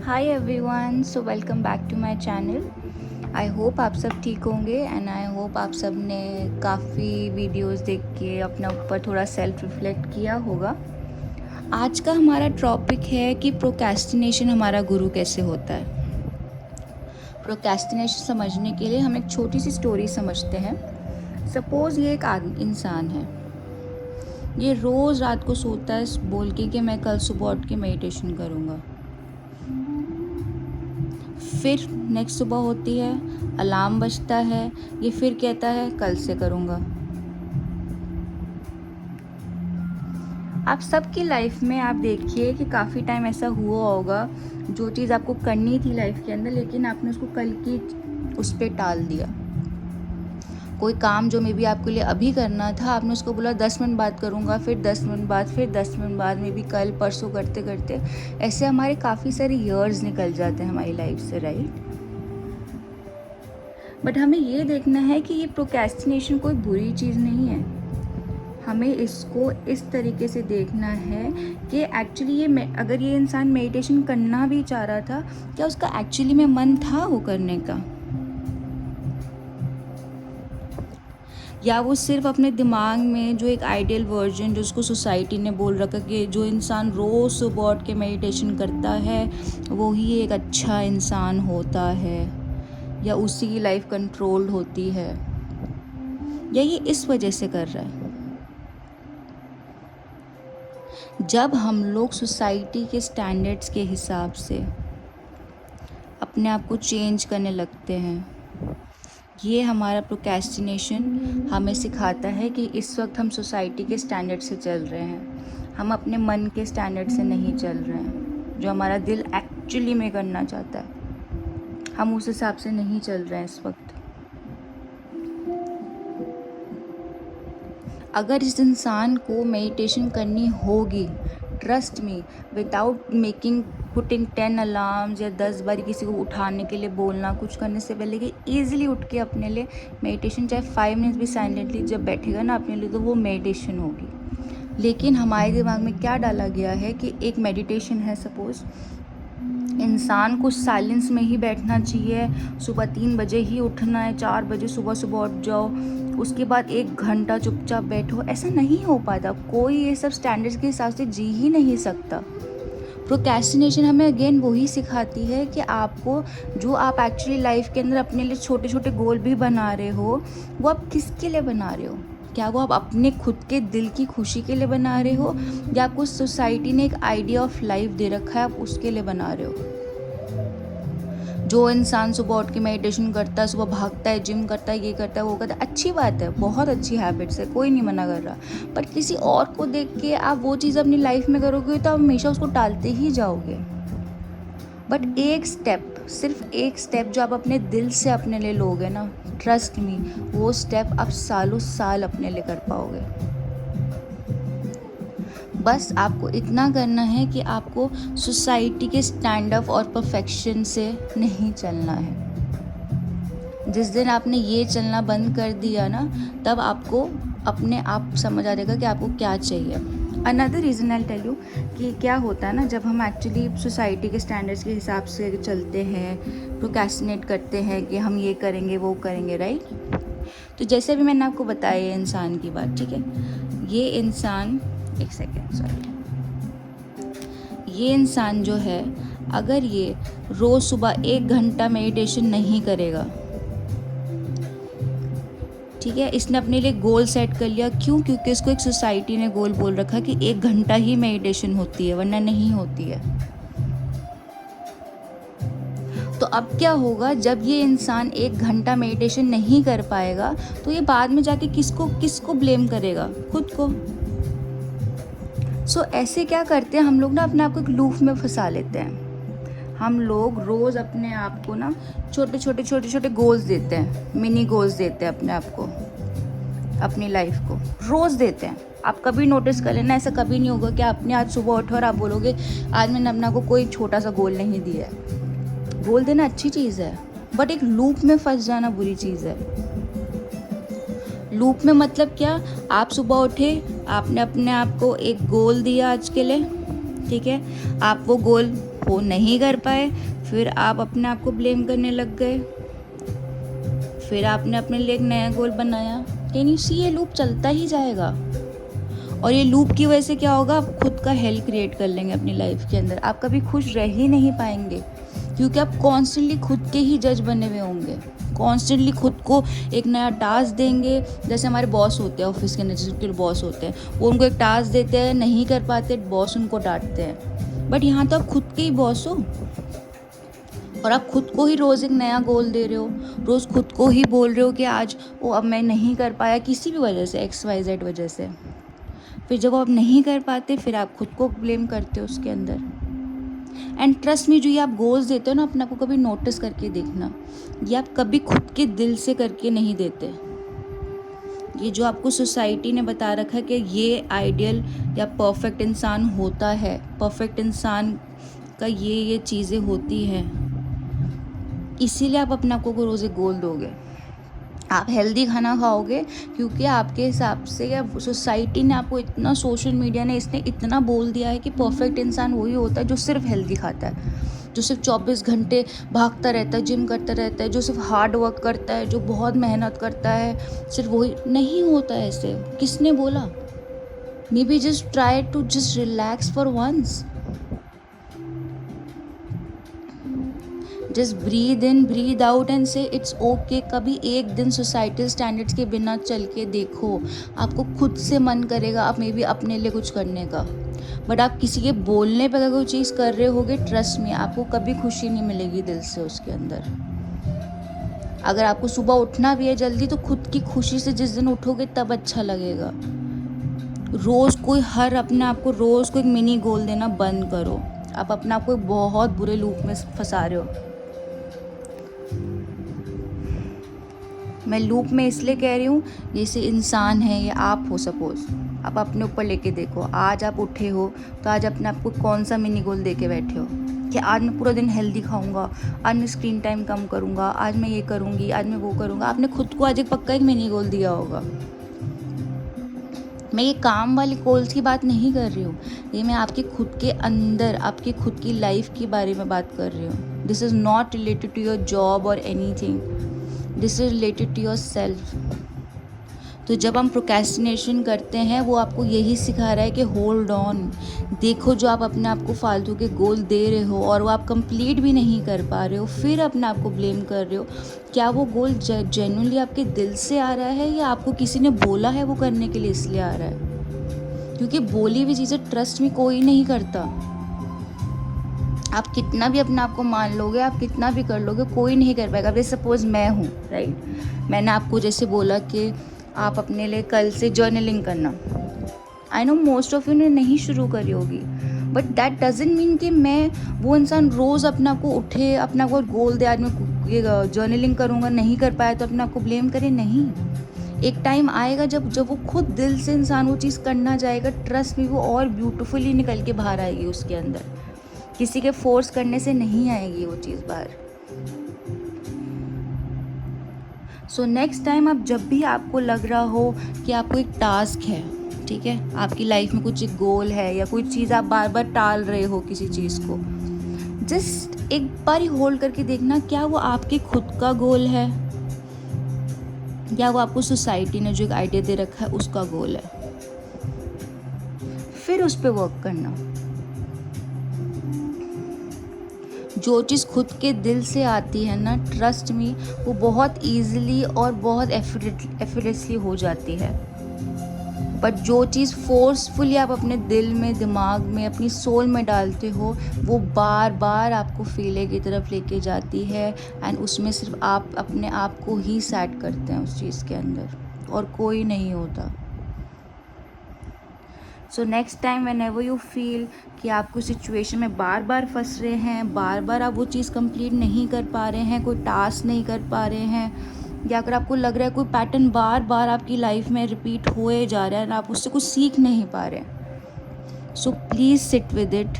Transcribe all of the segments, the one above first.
Hi everyone, so welcome back to my channel. I hope आप सब ठीक होंगे एंड आई होप आप सब ने काफ़ी वीडियोस देख के अपने ऊपर थोड़ा सेल्फ रिफ्लेक्ट किया होगा। आज का हमारा टॉपिक है कि प्रोक्रेस्टिनेशन हमारा गुरु कैसे होता है। प्रोक्रेस्टिनेशन समझने के लिए हम एक छोटी सी स्टोरी समझते हैं। सपोज़ ये एक इंसान है, ये रोज़ रात को सोता है बोल के कि मैं कल सुबह उठ के मेडिटेशन करूँगा। फिर नेक्स्ट सुबह होती है, अलार्म बजता है, ये फिर कहता है कल से करूँगा। आप सबकी लाइफ में आप देखिए कि काफ़ी टाइम ऐसा हुआ होगा, जो चीज़ आपको करनी थी लाइफ के अंदर लेकिन आपने उसको कल की उस पर टाल दिया। कोई काम जो मे बी आपके लिए अभी करना था, आपने उसको बोला 10 मिनट बाद करूँगा, फिर 10 मिनट बाद, फिर 10 मिनट बाद, मे बी कल परसों करते करते ऐसे हमारे काफ़ी सारे ईयर्स निकल जाते हैं हमारी लाइफ से, राइट। बट हमें ये देखना है कि ये प्रोक्रेस्टिनेशन कोई बुरी चीज़ नहीं है। हमें इसको इस तरीके से देखना है कि एक्चुअली अगर ये इंसान मेडिटेशन करना भी चाह रहा था, क्या उसका एक्चुअली में मन था वो करने का, या वो सिर्फ अपने दिमाग में जो एक आइडियल वर्जन जो उसको सोसाइटी ने बोल रखा कि जो इंसान रोज़ सुबह उठ के मेडिटेशन करता है वो ही एक अच्छा इंसान होता है, या उसी की लाइफ कंट्रोल्ड होती है, या ये इस वजह से कर रहा है। जब हम लोग सोसाइटी के स्टैंडर्ड्स के हिसाब से अपने आप को चेंज करने लगते हैं, ये हमारा प्रोक्रेस्टिनेशन हमें सिखाता है कि इस वक्त हम सोसाइटी के स्टैंडर्ड से चल रहे हैं, हम अपने मन के स्टैंडर्ड से नहीं चल रहे हैं। जो हमारा दिल एक्चुअली में करना चाहता है, हम उस हिसाब से नहीं चल रहे हैं इस वक्त। अगर इस इंसान को मेडिटेशन करनी होगी, trust me, without putting 10 alarms या 10 बार किसी को उठाने के लिए बोलना, कुछ करने से पहले कि ईजिली उठ के अपने लिए मेडिटेशन, चाहे 5 मिनट्स भी साइलेंटली जब बैठेगा ना अपने लिए, तो वो मेडिटेशन होगी। लेकिन हमारे दिमाग में क्या डाला गया है कि एक मेडिटेशन है, सपोज़ इंसान को साइलेंस में ही बैठना चाहिए, सुबह 3 बजे ही उठना है, 4 बजे सुबह सुबह उठ जाओ, उसके बाद 1 घंटा चुपचाप बैठो। ऐसा नहीं हो पाता, कोई ये सब स्टैंडर्ड्स के हिसाब से जी ही नहीं सकता। प्रोक्रेस्टिनेशन हमें अगेन वही सिखाती है कि आपको जो आप एक्चुअली लाइफ के अंदर अपने लिए छोटे छोटे गोल भी बना रहे हो, वो आप किसके लिए बना रहे हो? क्या वो आप अपने खुद के दिल की खुशी के लिए बना रहे हो, या आपको सोसाइटी ने एक आइडिया ऑफ लाइफ दे रखा है आप उसके लिए बना रहे हो? जो इंसान सुबह उठ के मेडिटेशन करता है, सुबह भागता है, जिम करता है, ये करता है, वो करता है, अच्छी बात है, बहुत अच्छी हैबिट्स है, कोई नहीं मना कर रहा। पर किसी और को देख के आप वो चीज़ अपनी लाइफ में करोगे तो आप हमेशा उसको टालते ही जाओगे। बट एक स्टेप, सिर्फ एक स्टेप जो आप अपने दिल से अपने लिए लोगे ना, ट्रस्ट मी, वो स्टेप आप सालों साल अपने लिए कर पाओगे। बस आपको इतना करना है कि आपको सोसाइटी के स्टैंड अप और परफेक्शन से नहीं चलना है। जिस दिन आपने ये चलना बंद कर दिया ना, तब आपको अपने आप समझ आ जाएगा कि आपको क्या चाहिए। Another reason I tell you कि क्या होता है ना, जब हम एक्चुअली सोसाइटी के स्टैंडर्ड्स के हिसाब से चलते हैं, प्रोक्रेस्टिनेट करते हैं कि हम ये करेंगे वो करेंगे, राइट। तो जैसे भी मैंने आपको बताया ये इंसान की बात, ठीक है, ये इंसान, एक सेकेंड सॉरी, ये इंसान जो है, अगर ये रोज़ सुबह 1 घंटा मेडिटेशन नहीं करेगा, ठीक है, इसने अपने लिए गोल सेट कर लिया, क्यों? क्योंकि इसको एक सोसाइटी ने गोल बोल रखा कि 1 घंटा ही मेडिटेशन होती है, वरना नहीं होती है। तो अब क्या होगा, जब ये इंसान 1 घंटा मेडिटेशन नहीं कर पाएगा, तो ये बाद में जाके किसको ब्लेम करेगा? खुद को। सो ऐसे क्या करते हैं हम लोग ना, अपने आप को एक लूप में फंसा लेते हैं। हम लोग रोज़ अपने आप को ना छोटे छोटे गोल्स देते हैं, मिनी गोल्स देते हैं अपने आप को, अपनी लाइफ को रोज़ देते हैं। आप कभी नोटिस कर लेना, ऐसा कभी नहीं होगा कि आपने आज सुबह उठो और आप बोलोगे आज मैंने अपना को कोई छोटा सा गोल नहीं दिया है। गोल देना अच्छी चीज़ है, बट एक लूप में फंस जाना बुरी चीज़ है। लूप में मतलब क्या? आप सुबह उठे, आपने अपने आप को एक गोल दिया आज के लिए, ठीक है, आप वो गोल हो नहीं कर पाए, फिर आप अपने आप को ब्लेम करने लग गए, फिर आपने अपने लिए एक नया गोल बनाया। कैन यू सी, ये लूप चलता ही जाएगा। और ये लूप की वजह से क्या होगा, आप खुद का हेल क्रिएट कर लेंगे अपनी लाइफ के अंदर। आप कभी खुश रह ही नहीं पाएंगे, क्योंकि आप कॉन्स्टेंटली खुद के ही जज बने हुए होंगे। कॉन्स्टेंटली खुद को एक नया टास्क देंगे। जैसे हमारे बॉस होते हैं, ऑफिस के अंदर जिसके बॉस होते हैं, वो उनको एक टास्क देते हैं, नहीं कर पाते, बॉस उनको डांटते हैं। बट यहाँ तो आप खुद के ही बॉस हो, और आप खुद को ही रोज़ एक नया गोल दे रहे हो, रोज़ खुद को ही बोल रहे हो कि आज वो अब मैं नहीं कर पाया किसी भी वजह से, XYZ वजह से। फिर जब आप नहीं कर पाते, फिर आप खुद को ब्लेम करते हो उसके अंदर। एंड ट्रस्ट में, जो ये आप गोल्स देते हो ना, अपने आप को कभी नोटिस करके देखना, ये आप कभी खुद के दिल से करके नहीं देते। ये जो आपको सोसाइटी ने बता रखा है कि ये आइडियल या परफेक्ट इंसान होता है, परफेक्ट इंसान का ये चीज़ें होती हैं, इसीलिए आप अपने आप को रोज़ एक गोल दोगे। आप हेल्दी खाना खाओगे क्योंकि आपके हिसाब से या सोसाइटी ने आपको इतना, सोशल मीडिया ने इसने इतना बोल दिया है कि परफेक्ट इंसान वही होता है जो सिर्फ हेल्दी खाता है, जो सिर्फ 24 घंटे भागता रहता है, जिम करता रहता है, जो सिर्फ हार्ड वर्क करता है, जो बहुत मेहनत करता है, सिर्फ वही नहीं होता है। ऐसे किसने बोला? Maybe just try to just relax for once. Just breathe in, breathe out and say it's okay. कभी एक दिन सोसाइटल स्टैंडर्ड्स के बिना चल के देखो, आपको खुद से मन करेगा आप मे बी अपने लिए कुछ करने का। बट आप किसी के बोलने पर अगर कोई चीज़ कर रहे होगे, ट्रस्ट में आपको कभी खुशी नहीं मिलेगी दिल से उसके अंदर। अगर आपको सुबह उठना भी है जल्दी, तो खुद की खुशी से जिस दिन उठोगे तब अच्छा लगेगा। रोज़ कोई हर अपने आप को रोज़ को एक मिनी गोल देना बंद करो। आप अपने आप को बहुत बुरे लूप में फंसा रहे हो। मैं लूप में इसलिए कह रही हूँ, जैसे इंसान है, ये आप हो सपोज़, आप अपने ऊपर लेके देखो। आज आप उठे हो तो आज अपने आप को कौन सा मिनी गोल दे के बैठे हो कि आज मैं पूरा दिन हेल्दी खाऊंगा, आज मैं स्क्रीन टाइम कम करूँगा, आज मैं ये करूँगी, आज मैं वो करूँगा। आपने खुद को आज एक पक्का एक मिनी गोल दिया होगा। मैं ये काम वाली गोल्स की बात नहीं कर रही हूँ, ये मैं आपके खुद के अंदर, आपकी खुद की लाइफ के बारे में बात कर रही हूँ। This is not related to your job और anything, this is related to yourself. तो जब हम प्रोक्रेस्टिनेशन करते हैं, वो आपको यही सिखा रहा है कि होल्ड ऑन। देखो, जो आप अपने आप को फालतू के गोल दे रहे हो और वो आप कंप्लीट भी नहीं कर पा रहे हो, फिर अपने आप को ब्लेम कर रहे हो, क्या वो गोल जेन्युइनली आपके दिल से आ रहा है या आपको किसी ने बोला है वो करने के लिए इसलिए आ रहा है? क्योंकि बोली हुई चीज़ें ट्रस्ट में कोई नहीं करता। आप कितना भी अपने आप को मान लोगे, आप कितना भी कर लोगे, कोई नहीं कर पाएगा। जैसे सपोज मैं हूँ, राइट, मैंने आपको जैसे बोला कि आप अपने लिए कल से जर्नलिंग करना। I know most of you ने नहीं शुरू करी होगी, बट दैट डजेंट मीन कि मैं वो इंसान रोज़ अपने आप को उठे, अपना को गोल दे, आज मैं जर्नलिंग करूँगा, नहीं कर पाया तो अपने आप को ब्लेम करे। नहीं, एक टाइम आएगा जब वो खुद दिल से इंसान वो चीज़ करना चाहेगा, ट्रस्ट में वो और ब्यूटीफुली निकल के बाहर आएगी उसके अंदर। किसी के फोर्स करने से नहीं आएगी वो चीज़ बाहर। सो नेक्स्ट टाइम आप जब भी आपको लग रहा हो कि आपको एक टास्क है, ठीक है, आपकी लाइफ में कुछ एक गोल है या कोई चीज़ आप बार बार टाल रहे हो किसी चीज़ को, जस्ट एक बार ही होल्ड करके देखना, क्या वो आपके खुद का गोल है या वो आपको सोसाइटी ने जो एक आइडिया दे रखा है उसका गोल है। फिर उस पर वर्क करना। जो चीज़ खुद के दिल से आती है ना, ट्रस्ट मी, वो बहुत ईजिली और बहुत एफर्टलेसली हो जाती है। बट जो चीज़ फोर्सफुली आप अपने दिल में, दिमाग में, अपनी सोल में डालते हो, वो बार बार आपको फेलियर की तरफ लेके जाती है। एंड उसमें सिर्फ आप अपने आप को ही सेट करते हैं उस चीज़ के अंदर, और कोई नहीं होता। So next time when ever you feel कि आपको सिचुएशन में बार बार फंस रहे हैं, बार बार आप वो चीज़ कंप्लीट नहीं कर पा रहे हैं, कोई टास्क नहीं कर पा रहे हैं, या अगर आपको लग रहा है कोई पैटर्न बार बार आपकी लाइफ में रिपीट होए जा रहा है और आप उससे कुछ सीख नहीं पा रहे, so please sit with it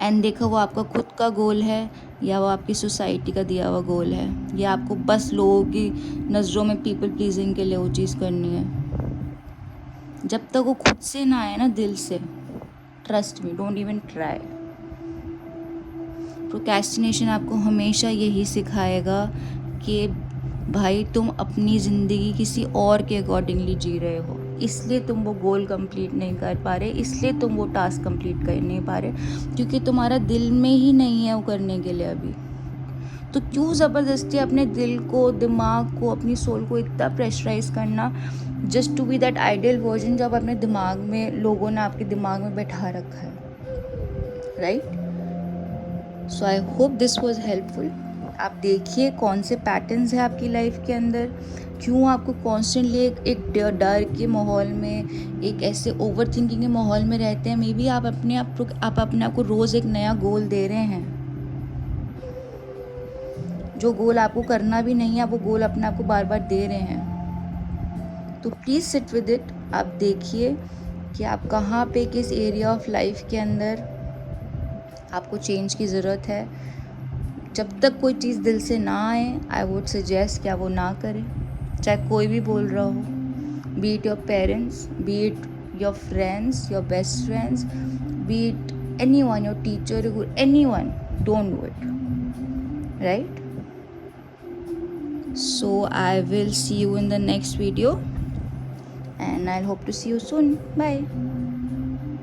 and देखो वो आपका खुद का गोल है या वो आपकी सोसाइटी का दिया हुआ गोल है, या आपको बस लोगों की नज़रों में पीपल प्लीजिंग के लिए वो चीज़ करनी है। जब तक वो खुद से ना आए ना, दिल से, trust me, don't even try. Procrastination आपको हमेशा यही सिखाएगा कि भाई तुम अपनी ज़िंदगी किसी और के अकॉर्डिंगली जी रहे हो, इसलिए तुम वो गोल कंप्लीट नहीं कर पा रहे, इसलिए तुम वो टास्क कंप्लीट कर नहीं पा रहे, क्योंकि तुम्हारा दिल में ही नहीं है वो करने के लिए अभी। तो क्यों ज़बरदस्ती अपने दिल को, दिमाग को, अपनी सोल को इतना प्रेशराइज करना just to be that ideal version जो आप अपने दिमाग में, लोगों ने आपके दिमाग में बैठा रखा है, right. So I hope this was helpful. आप देखिए कौन से पैटर्न्स हैं आपकी लाइफ के अंदर, क्यों आपको कॉन्स्टेंटली एक डर के माहौल में, एक ऐसे ओवर थिंकिंग के माहौल में रहते हैं। मे बी आप अपने आप को रोज़ एक नया गोल दे रहे हैं, जो गोल आपको करना भी नहीं है, आप वो गोल अपने आप को बार बार दे रहे हैं। तो प्लीज़ सिट विद इट। आप देखिए कि आप कहाँ पे, किस एरिया ऑफ लाइफ के अंदर आपको चेंज की ज़रूरत है। जब तक कोई चीज़ दिल से ना आए, आई वुड सजेस्ट कि आप वो ना करें, चाहे कोई भी बोल रहा हो, B it your parents, B it your friends, your best friends, B it any one, your teacher, any one, don't do it, right? So I will see you in the next video and I'll hope to see you soon. Bye.